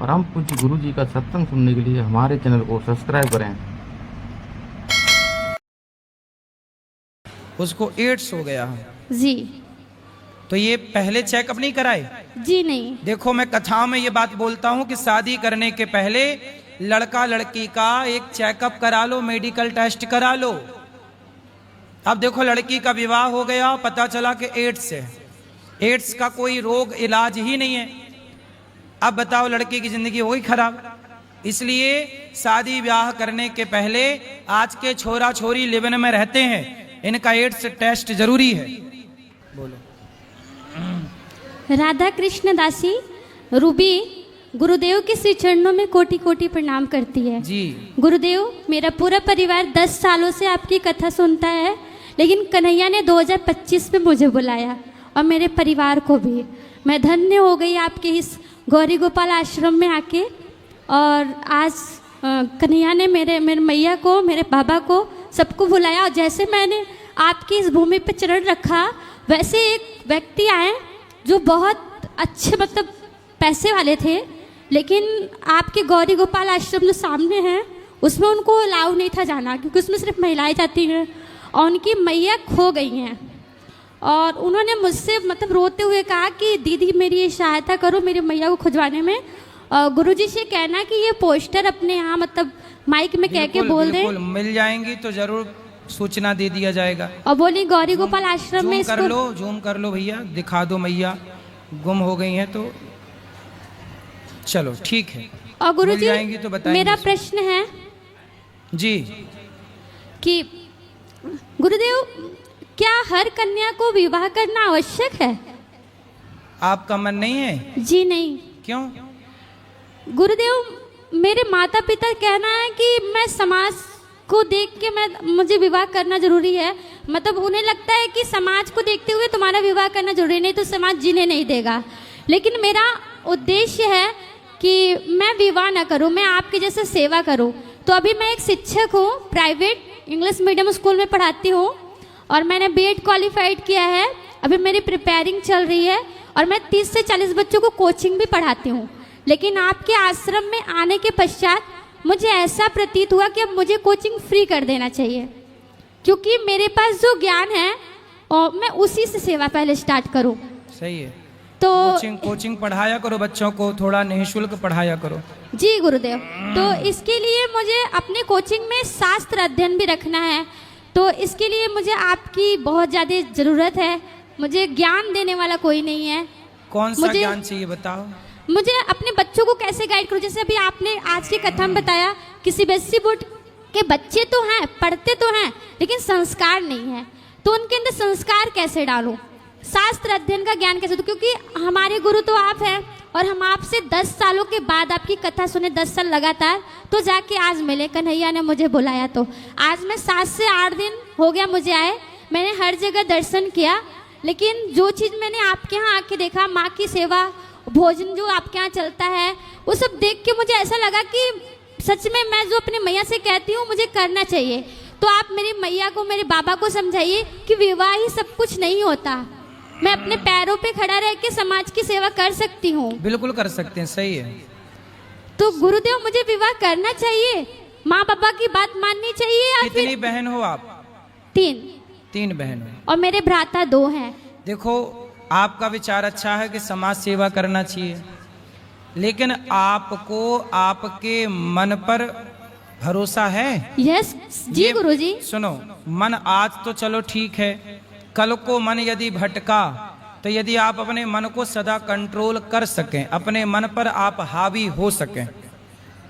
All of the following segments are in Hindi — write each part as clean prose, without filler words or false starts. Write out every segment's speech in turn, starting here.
परम पूज्य गुरु जी का सत्संग सुनने के लिए हमारे चैनल को सब्सक्राइब करें। उसको एड्स हो गया जी। तो ये पहले चेकअप नहीं कराए? जी नहीं। देखो, मैं कथाओं में ये बात बोलता हूं कि शादी करने के पहले लड़का लड़की का एक चेकअप करा लो, मेडिकल टेस्ट करा लो। अब देखो, लड़की का विवाह हो गया, पता चला कि एड्स है। एड्स का कोई रोग इलाज ही नहीं है। अब बताओ, लड़की की जिंदगी हो गई खराब। इसलिए शादी ब्याह करने के पहले आज के छोरा छोरी लिवन में रहते हैं, इनका एड्स टेस्ट जरूरी है। बोलो। राधा कृष्ण दासी रूबी गुरुदेव के श्री चरणों में कोटि कोटि प्रणाम करती है। जी। गुरुदेव, मेरा पूरा परिवार 10 सालों से आपकी कथा सुनता है, लेकिन कन्हैया ने 2025 में मुझे बुलाया और मेरे परिवार को भी। मैं धन्य हो गई आपके इस गौरी गोपाल आश्रम में आके। और आज कन्हैया ने मेरे मैया को, मेरे बाबा को, सबको बुलाया। और जैसे मैंने आपकी इस भूमि पर चरण रखा, वैसे एक व्यक्ति आए जो बहुत अच्छे, मतलब पैसे वाले थे, लेकिन आपके गौरी गोपाल आश्रम जो सामने है उसमें उनको अलाउ नहीं था जाना, क्योंकि उसमें सिर्फ महिलाएं जाती हैं। और उनकी मैया खो गई हैं और उन्होंने मुझसे मतलब रोते हुए कहा कि दीदी मेरी ये सहायता करो मेरी मैया को खुजवाने में। गुरुजी से कहना कि ये पोस्टर अपने यहाँ मतलब माइक में कह के बोल दें, मिल जाएंगी तो जरूर सूचना दे दिया जाएगा। और बोली गौरी गोपाल आश्रम में कर लो, जूम कर लो भैया, दिखा दो मैया गुम हो गई हैं तो। चलो ठीक है। और गुरुजी तो बताएंगे। मेरा प्रश्न है जी कि गुरुदेव, क्या हर कन्या को विवाह करना आवश्यक है? आपका मन नहीं है? जी नहीं। क्यों? गुरुदेव, मेरे माता पिता कहना है कि मैं समाज को देख के मुझे विवाह करना जरूरी है। मतलब उन्हें लगता है कि समाज को देखते हुए तुम्हारा विवाह करना जरूरी, नहीं तो समाज जीने नहीं देगा। लेकिन मेरा उद्देश्य है कि मैं विवाह ना करूं, मैं आपके जैसे सेवा करूं। तो अभी मैं एक शिक्षक हूं, प्राइवेट इंग्लिश मीडियम स्कूल में पढ़ाती हूं और मैंने बीएड क्वालिफाइड किया है। अभी मेरी प्रिपेयरिंग चल रही है और मैं 30 से 40 बच्चों को कोचिंग भी पढ़ाती हूँ। लेकिन आपके आश्रम में आने के पश्चात मुझे ऐसा प्रतीत हुआ कि अब मुझे कोचिंग फ्री कर देना चाहिए, क्योंकि मेरे पास जो ज्ञान है और मैं उसी से सेवा पहले स्टार्ट करूँ। सही है। तो कोचिंग पढ़ाया करो बच्चों को, थोड़ा निःशुल्क पढ़ाया करो। जी गुरुदेव। तो इसके लिए मुझे अपने कोचिंग में शास्त्र अध्ययन भी रखना है, तो इसके लिए मुझे आपकी बहुत ज़्यादा ज़रूरत है। मुझे ज्ञान देने वाला कोई नहीं है। कौन सा ज्ञान चाहिए बताओ? मुझे अपने बच्चों को कैसे गाइड करूं? जैसे अभी आपने आज की कथा में बताया कि सीबीएसई बोर्ड के बच्चे तो हैं, पढ़ते तो हैं, लेकिन संस्कार नहीं है। तो उनके अंदर संस्कार कैसे डालूं? शास्त्र अध्ययन का ज्ञान कैसे दूं? क्योंकि हमारे गुरु तो आप हैं और हम आपसे 10 सालों के बाद आपकी कथा सुने, 10 साल लगातार, तो जाके आज मिले। कन्हैया ने मुझे बुलाया तो आज मैं 7 से 8 दिन हो गया मुझे आए। मैंने हर जगह दर्शन किया, लेकिन जो चीज़ मैंने आपके यहाँ आके देखा, माँ की सेवा, भोजन जो आपके यहाँ चलता है, वो सब देख के मुझे ऐसा लगा कि सच में मैं जो अपनी मैया से कहती हूँ मुझे करना चाहिए। तो आप मेरी मैया को, मेरे बाबा को समझाइए कि विवाह ही सब कुछ नहीं होता। मैं अपने पैरों पे खड़ा रह के समाज की सेवा कर सकती हूँ। बिल्कुल कर सकते हैं, सही है। तो गुरुदेव, मुझे विवाह करना चाहिए, माँ बाबा की बात माननी चाहिए या कितनी फिर? बहन हो आप? 3 बहन हो। और मेरे भ्राता 2 हैं। देखो, आपका विचार अच्छा है कि समाज सेवा करना चाहिए, लेकिन आपको आपके मन पर भरोसा है? यस जी गुरुजी। सुनो, मन आज तो चलो ठीक है, कल को मन यदि भटका तो यदि आप अपने मन को सदा कंट्रोल कर सकें, अपने मन पर आप हावी हो सकें,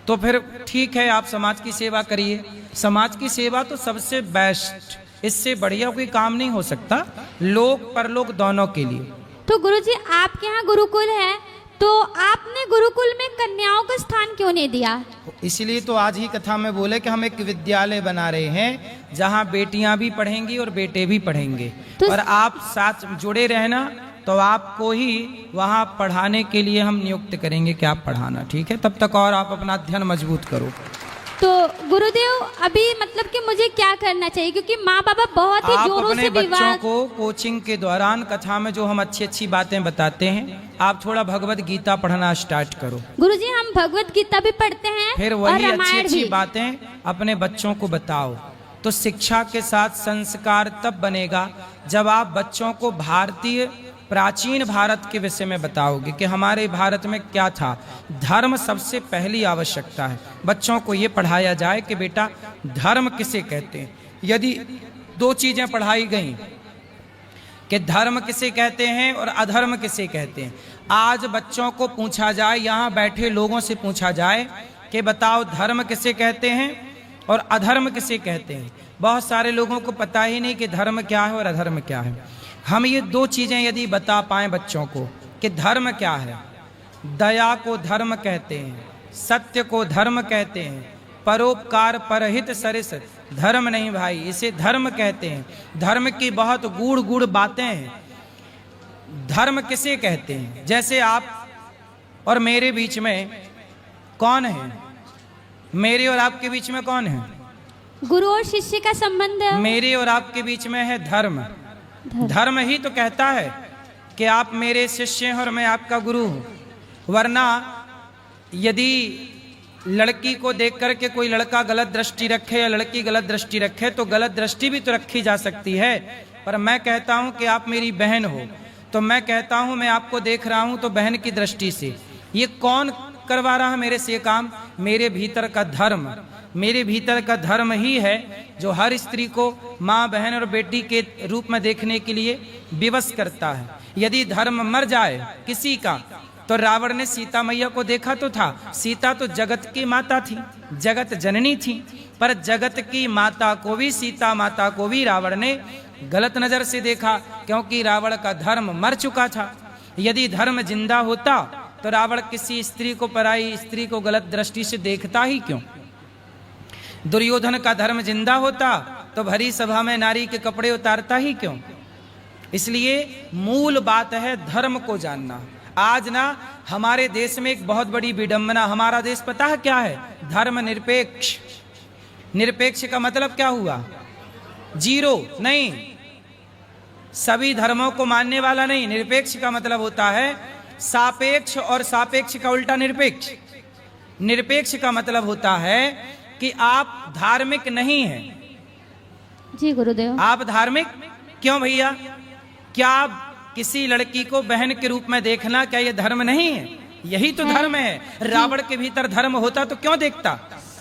तो फिर ठीक है, आप समाज की सेवा करिए। समाज की सेवा तो सबसे बेस्ट, इससे बढ़िया कोई काम नहीं हो सकता, लोक परलोक दोनों के लिए। तो गुरुजी, आपके यहाँ गुरुकुल है, तो आपने गुरुकुल में कन्याओं का स्थान क्यों नहीं दिया? इसीलिए तो आज ही कथा में बोले कि हम एक विद्यालय बना रहे हैं जहाँ बेटियां भी पढ़ेंगी और बेटे भी पढ़ेंगे। तो और आप साथ जुड़े रहना, तो आपको ही वहाँ पढ़ाने के लिए हम नियुक्त करेंगे कि आप पढ़ाना, ठीक है? तब तक और आप अपना अध्ययन मजबूत करो। तो गुरुदेव अभी मतलब कि मुझे क्या करना चाहिए, क्योंकि माँ बाबा बहुत ही आप जोरों अपने से बच्चों विवाद। को कोचिंग के दौरान कथा में जो हम अच्छी अच्छी बातें बताते हैं, आप थोड़ा भगवत गीता पढ़ना स्टार्ट करो। गुरुजी हम भगवत गीता भी पढ़ते हैं फिर और वही अच्छी रामायण अच्छी भी। बातें अपने बच्चों को बताओ। तो शिक्षा के साथ संस्कार तब बनेगा जब आप बच्चों को भारतीय प्राचीन भारत के विषय में बताओगे कि हमारे भारत में क्या था। धर्म सबसे पहली आवश्यकता है। बच्चों को ये पढ़ाया जाए कि बेटा धर्म किसे कहते हैं। यदि दो चीजें पढ़ाई गई कि धर्म किसे कहते हैं और अधर्म किसे कहते हैं, आज बच्चों को पूछा जाए, यहाँ बैठे लोगों से पूछा जाए कि बताओ धर्म किसे कहते हैं और अधर्म किसे कहते हैं, बहुत सारे लोगों को पता ही नहीं कि धर्म क्या है और अधर्म क्या है। हम ये दो चीजें यदि बता पाएं बच्चों को कि धर्म क्या है, दया को धर्म कहते हैं, सत्य को धर्म कहते हैं, परोपकार परहित सरिस धर्म नहीं भाई, इसे धर्म कहते हैं। धर्म की बहुत गूढ़ गूढ़ बातें हैं। धर्म किसे कहते हैं? जैसे आप और मेरे बीच में कौन है? मेरे और आपके बीच में कौन है? गुरु और शिष्य का संबंध है। मेरे और आपके बीच में है धर्म। धर्म ही तो कहता है कि आप मेरे शिष्य हैं और मैं आपका गुरु हूं। वरना यदि लड़की को देख करके कोई लड़का गलत दृष्टि रखे या लड़की गलत दृष्टि रखे तो गलत दृष्टि भी तो रखी जा सकती है। पर मैं कहता हूं कि आप मेरी बहन हो, तो मैं कहता हूं मैं आपको देख रहा हूं तो बहन की दृष्टि से। ये कौन करवा रहा है मेरे से काम? मेरे भीतर का धर्म। मेरे भीतर का धर्म ही है जो हर स्त्री को माँ बहन और बेटी के रूप में देखने के लिए विवश करता है। यदि धर्म मर जाए किसी का, तो रावण ने सीता मैया को देखा तो था। सीता तो जगत की माता थी, जगत जननी थी, पर जगत की माता को भी, सीता माता को भी रावण ने गलत नजर से देखा, क्योंकि रावण का धर्म मर चुका था। यदि धर्म जिंदा होता तो रावण किसी स्त्री को, पराई स्त्री को गलत दृष्टि से देखता ही क्यों? दुर्योधन का धर्म जिंदा होता तो भरी सभा में नारी के कपड़े उतारता ही क्यों? इसलिए मूल बात है धर्म को जानना। आज ना हमारे देश में एक बहुत बड़ी विडंबना, हमारा देश पता है क्या है? धर्म निरपेक्ष। निरपेक्ष का मतलब क्या हुआ? जीरो नहीं, सभी धर्मों को मानने वाला नहीं। निरपेक्ष का मतलब होता है सापेक्ष, और सापेक्ष का उल्टा निरपेक्ष। निरपेक्ष का मतलब होता है कि आप धार्मिक नहीं हैं। जी गुरुदेव। आप धार्मिक क्यों भैया? क्या किसी लड़की को बहन के रूप में देखना, क्या यह धर्म नहीं है? यही तो धर्म है। रावण के भीतर धर्म होता तो क्यों देखता?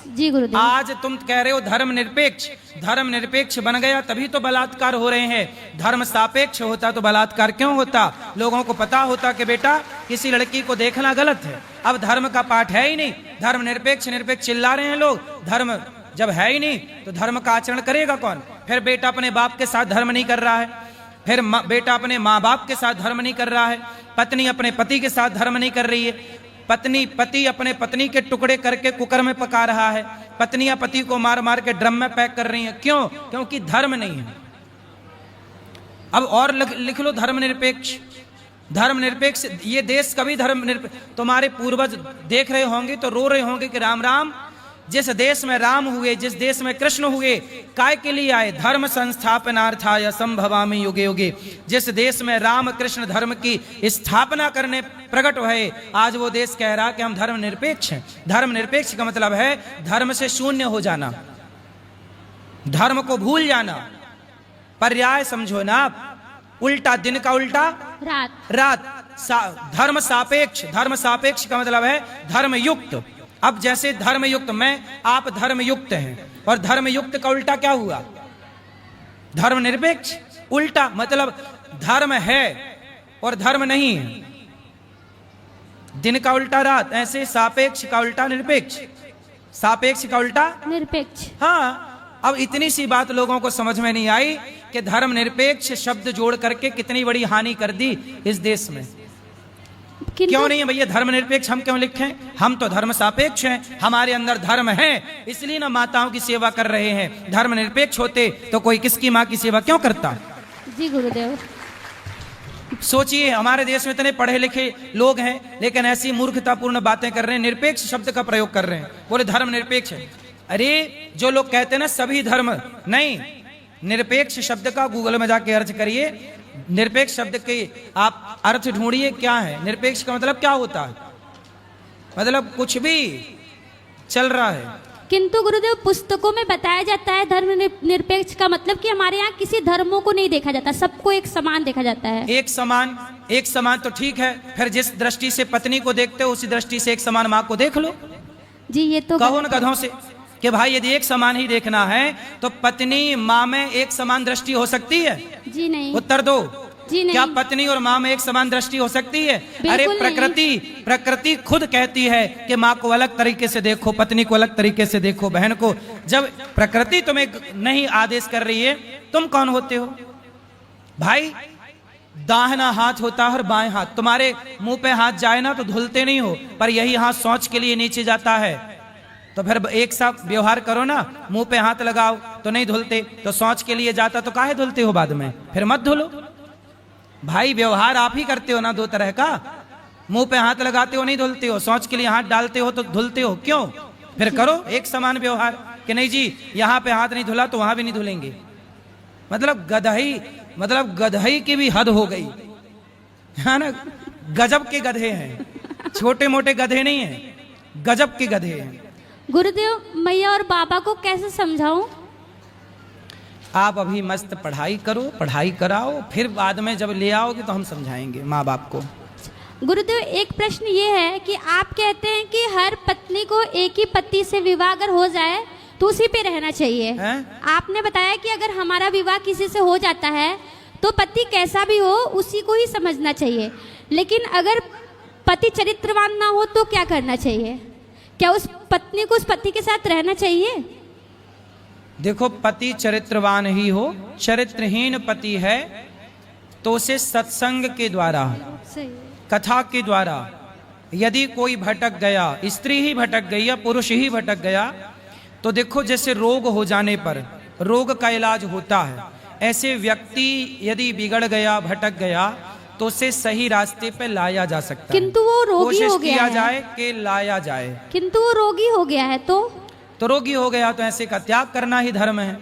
जी गुरुदेव। आज तुम कह रहे हो धर्म निरपेक्ष। धर्म निरपेक्ष बन गया तभी तो बलात्कार हो रहे हैं। धर्म सापेक्ष होता तो बलात्कार क्यों होता? लोगों को पता होता कि बेटा किसी लड़की को देखना गलत है। अब धर्म का पाठ है ही नहीं। धर्म निरपेक्ष निरपेक्ष चिल्ला रहे हैं लोग। धर्म जब है ही नहीं तो धर्म का आचरण करेगा कौन? फिर बेटा अपने बाप के साथ धर्म नहीं कर रहा है, फिर बेटा अपने माँ बाप के साथ धर्म नहीं कर रहा है, पत्नी अपने पति के साथ धर्म नहीं कर रही है, पति अपने पत्नी के टुकड़े करके कुकर में पका रहा है, पत्नियां पति को मार मार के ड्रम में पैक कर रही हैं। क्यों? क्योंकि धर्म नहीं है। अब और लिख लो धर्म निरपेक्ष। धर्म निरपेक्ष ये देश कभी धर्म निरपेक्ष, तुम्हारे पूर्वज देख रहे होंगे तो रो रहे होंगे कि राम राम, जिस देश में राम हुए, जिस देश में कृष्ण हुए, काय के लिए आए? धर्म संस्थापनार्थाय संभवामि युगे युगे। जिस देश में राम कृष्ण धर्म की स्थापना करने प्रकट हुए, आज वो देश कह रहा कि हम धर्म निरपेक्ष हैं। धर्म निरपेक्ष का मतलब है धर्म से शून्य हो जाना, धर्म को भूल जाना। पर्याय समझो ना आप, उल्टा दिन का उल्टा रात। धर्म सापेक्ष। धर्म सापेक्ष का मतलब है धर्म युक्त। अब जैसे धर्म युक्त मैं, आप धर्म युक्त हैं, और धर्म युक्त का उल्टा क्या हुआ? धर्म निरपेक्ष। उल्टा मतलब धर्म है और धर्म नहीं है। दिन का उल्टा रात, ऐसे सापेक्ष का उल्टा निरपेक्ष, सापेक्ष का उल्टा निरपेक्ष। हाँ, अब इतनी सी बात लोगों को समझ में नहीं आई कि धर्म निरपेक्ष शब्द जोड़ करके कितनी बड़ी हानि कर दी इस देश में। क्यों नहीं है भैया धर्म निरपेक्ष? हम क्यों लिखें? हम तो धर्म सापेक्ष हैं, हमारे अंदर धर्म है, इसलिए ना माताओं की सेवा कर रहे हैं। धर्म निरपेक्ष होते तो कोई किसकी माँ की सेवा क्यों करता? जी गुरुदेव। सोचिए, हमारे देश में इतने पढ़े लिखे लोग हैं लेकिन ऐसी मूर्खतापूर्ण बातें कर रहे हैं, निरपेक्ष शब्द का प्रयोग कर रहे हैं, बोले धर्म निरपेक्ष है। अरे जो लोग कहते हैं ना सभी धर्म, नहीं, निरपेक्ष शब्द का गूगल में जाके अर्थ करिए, निरपेक्ष शब्द के आप अर्थ ढूंढिए क्या है। निरपेक्ष का मतलब क्या होता है? मतलब कुछ भी चल रहा है। किंतु गुरुदेव पुस्तकों में बताया जाता है धर्म निरपेक्ष का मतलब कि हमारे यहाँ किसी धर्मों को नहीं देखा जाता, सबको एक समान देखा जाता है। एक समान तो ठीक है, फिर जिस दृष्टि से पत्नी को देखते हो उसी दृष्टि से एक समान माँ को देख लो। जी ये तो कहो न गधों से कि भाई यदि एक समान ही देखना है तो पत्नी माँ में एक समान दृष्टि हो सकती है? जी नहीं। उत्तर दो। जी नहीं। क्या पत्नी और माँ में एक समान दृष्टि हो सकती है? अरे प्रकृति खुद कहती है कि माँ को अलग तरीके से देखो, पत्नी को अलग तरीके से देखो, बहन को। जब प्रकृति तुम्हें नहीं आदेश कर रही है, तुम कौन होते हो भाई? दाहिना हाथ होता है और बाएं हाथ। तुम्हारे मुंह पे हाथ जाए ना तो धुलते नहीं हो, पर यही हाथ शौच के लिए नीचे जाता है, तो फिर एक साथ व्यवहार करो ना। मुंह पे हाथ लगाओ तो नहीं धुलते, तो शौच के लिए जाता तो काहे धुलते हो बाद में? फिर मत धुलो भाई। व्यवहार आप ही करते हो ना दो तरह का, मुंह पे हाथ लगाते हो नहीं धुलते हो, शौच के लिए हाथ डालते हो तो धुलते हो, क्यों? फिर करो एक समान व्यवहार कि नहीं जी यहाँ पे हाथ नहीं धुला तो वहां भी नहीं धुलेंगे। मतलब गधई की भी हद हो गई है ना। गजब के गधे हैं, छोटे मोटे गधे नहीं हैं, गजब के गधे हैं। गुरुदेव मैया और बाबा को कैसे समझाऊं? आप अभी मस्त पढ़ाई करो, पढ़ाई कराओ, फिर बाद में जब ले आओगे तो हम समझाएंगे माँ बाप को। गुरुदेव एक प्रश्न ये है कि आप कहते हैं कि हर पत्नी को एक ही पति से विवाह अगर हो जाए तो उसी पे रहना चाहिए है? आपने बताया कि अगर हमारा विवाह किसी से हो जाता है तो पति कैसा भी हो उसी को ही समझना चाहिए, लेकिन अगर पति चरित्रवान ना हो तो क्या करना चाहिए? क्या उस पत्नी को उस पति के साथ रहना चाहिए? देखो पति चरित्रवान ही हो, चरित्रहीन पति है तो उसे सत्संग के द्वारा, कथा के द्वारा, यदि कोई भटक गया, स्त्री ही भटक गई या पुरुष ही भटक गया, तो देखो जैसे रोग हो जाने पर रोग का इलाज होता है, ऐसे व्यक्ति यदि बिगड़ गया, भटक गया, तो उसे सही रास्ते पे लाया जा सकता है। किंतु वो रोगी हो गया किया है। जाए कि लाया जाए। किंतु वो रोगी हो गया है तो रोगी हो गया तो ऐसे का त्याग करना ही धर्म है।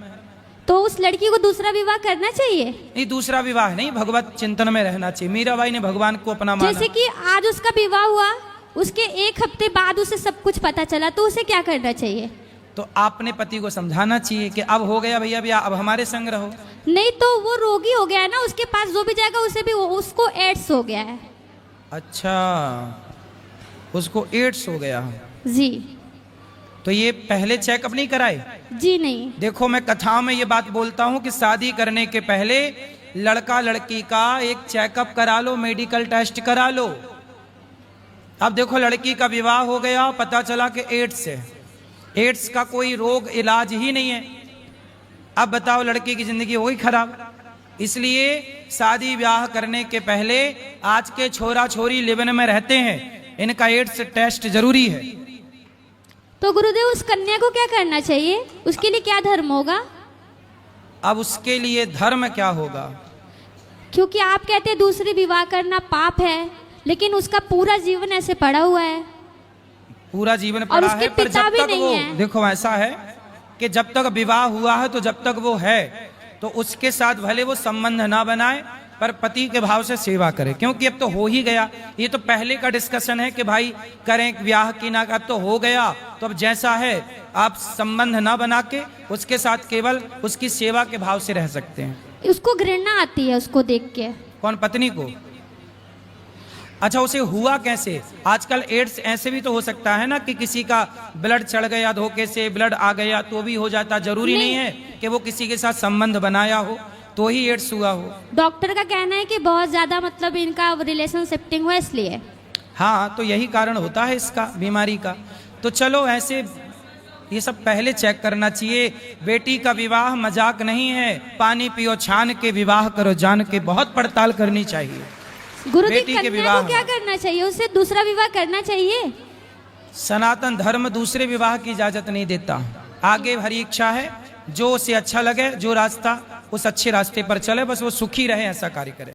तो उस लड़की को दूसरा विवाह करना चाहिए? नहीं, दूसरा विवाह नहीं, भगवत चिंतन में रहना चाहिए। मीराबाई ने भगवान को अपना माना। जैसे कि आज उसका विवाह हुआ, उसके एक हफ्ते बाद उसे सब कुछ पता चला, तो उसे क्या करना चाहिए? तो आपने पति को समझाना चाहिए कि अब हो गया भैया, अब हमारे संग रहो। नहीं तो वो रोगी हो गया है ना, उसके पास जो भी जाएगा उसे भी उसको एड्स हो गया है। अच्छा, उसको एड्स हो गया जी। तो ये पहले चेकअप नहीं कराए? जी नहीं। देखो मैं कथाओं में ये बात बोलता हूँ कि शादी करने के पहले लड़का लड़की का एक चेकअप करा लो, मेडिकल टेस्ट करा लो। अब देखो लड़की का विवाह हो गया, पता चला कि एड्स है, एड्स का कोई रोग इलाज ही नहीं है। अब बताओ लड़की की जिंदगी हो गई खराब। इसलिए शादी ब्याह करने के पहले आज के छोरा छोरी लिवन में रहते हैं, इनका एड्स टेस्ट जरूरी है। तो गुरुदेव उस कन्या को क्या करना चाहिए? उसके लिए क्या धर्म होगा? अब उसके लिए धर्म क्या होगा? क्योंकि आप कहते हैं दूसरी विवाह करना पाप है, लेकिन उसका पूरा जीवन ऐसे पड़ा हुआ है। पूरा जीवन पड़ा है, पर जब तक वो, देखो ऐसा है कि जब तक विवाह हुआ है तो जब तक वो है तो उसके साथ भले वो संबंध ना बनाए, पर पति के भाव से सेवा करे। क्योंकि अब तो हो ही गया, ये तो पहले का डिस्कशन है कि भाई करें ब्याह की ना, अब तो हो गया, तो अब जैसा है आप संबंध ना बना के उसके साथ केवल उसकी सेवा के भाव से रह सकते हैं। उसको घृणा आती है उसको देख के। कौन? पत्नी को? अच्छा, उसे हुआ कैसे? आजकल एड्स ऐसे भी तो हो सकता है ना कि किसी का ब्लड चढ़ गया, धोखे से ब्लड आ गया तो भी हो जाता। जरूरी नहीं है कि वो किसी के साथ संबंध बनाया हो तो ही एड्स हुआ हो। डॉक्टर का कहना है कि बहुत ज्यादा मतलब इनका रिलेशन शिफ्टिंग हुआ इसलिए। हाँ, तो यही कारण होता है इसका, बीमारी का। तो चलो ऐसे ये सब पहले चेक करना चाहिए। बेटी का विवाह मजाक नहीं है, पानी पियो छान के, विवाह करो जान के, बहुत पड़ताल करनी चाहिए। गुरुजी कन्या को क्या करना चाहिए? उसे दूसरा विवाह करना चाहिए? सनातन धर्म दूसरे विवाह की इजाजत नहीं देता। आगे हरी इच्छा है, जो उसे अच्छा लगे, जो रास्ता उस अच्छे रास्ते पर चले, बस वो सुखी रहे, ऐसा कार्य करे।